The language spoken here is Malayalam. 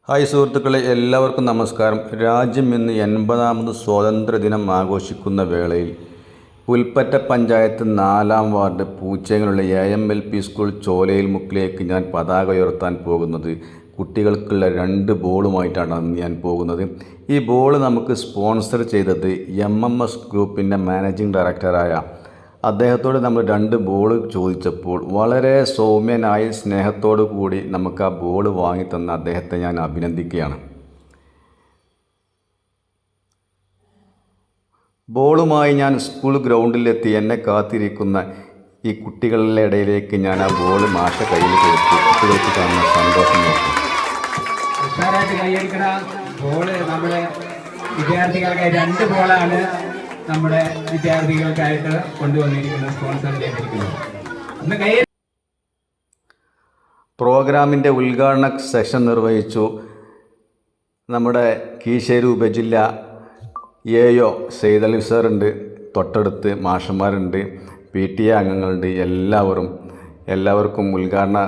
ഹായ് സുഹൃത്തുക്കളെ, എല്ലാവർക്കും നമസ്കാരം. രാജ്യം ഇന്ന് 80ാമത് സ്വാതന്ത്ര്യദിനം ആഘോഷിക്കുന്ന വേളയിൽ പുൽപ്പറ്റ പഞ്ചായത്ത് 4-ാം വാർഡ് പൂച്ചേങ്ങളുള്ള AMLP സ്കൂൾ ചോലയിൽ മുക്കിലേക്ക് ഞാൻ പതാക ഉയർത്താൻ പോകുന്നത് കുട്ടികൾക്കുള്ള 2 ബോളുമായിട്ടാണ് ഞാൻ പോകുന്നത്. ഈ ബോൾ നമുക്ക് സ്പോൺസർ ചെയ്തത് MMS ഗ്രൂപ്പിൻ്റെ മാനേജിംഗ് ഡയറക്ടറായ അദ്ദേഹത്തോട് നമ്മൾ 2 ബോൾ ചോദിച്ചപ്പോൾ വളരെ സൗമ്യനായി സ്നേഹത്തോടു കൂടി നമുക്ക് ആ ബോൾ വാങ്ങിത്തന്ന അദ്ദേഹത്തെ ഞാൻ അഭിനന്ദിക്കുകയാണ്. ബോളുമായി ഞാൻ സ്കൂൾ ഗ്രൗണ്ടിലെത്തി എന്നെ കാത്തിരിക്കുന്ന ഈ കുട്ടികളുടെ ഇടയിലേക്ക് ഞാൻ ആ ബോൾ മാഷ കയ്യിൽ കൊടുത്തു. കുട്ടികൾക്ക് കാണുന്ന സന്തോഷം നോക്കും. നമ്മുടെ വിദ്യാർത്ഥികൾക്ക് 2 ബോളാണ് നമ്മുടെ വിദ്യാർത്ഥികൾക്കായിട്ട് കൊണ്ടുവന്നിരിക്കുന്നത്, സ്പോൺസർ ചെയ്തിരിക്കുന്നത്. പ്രോഗ്രാമിൻ്റെ ഉദ്ഘാടന സെഷൻ നിർവഹിച്ചു നമ്മുടെ കീശേരി ഉപജില്ല AO സെയ്തലി സാറുണ്ട്, തൊട്ടടുത്ത് മാഷന്മാരുണ്ട്, PTA അംഗങ്ങളുണ്ട്. എല്ലാവർക്കും ഉദ്ഘാടന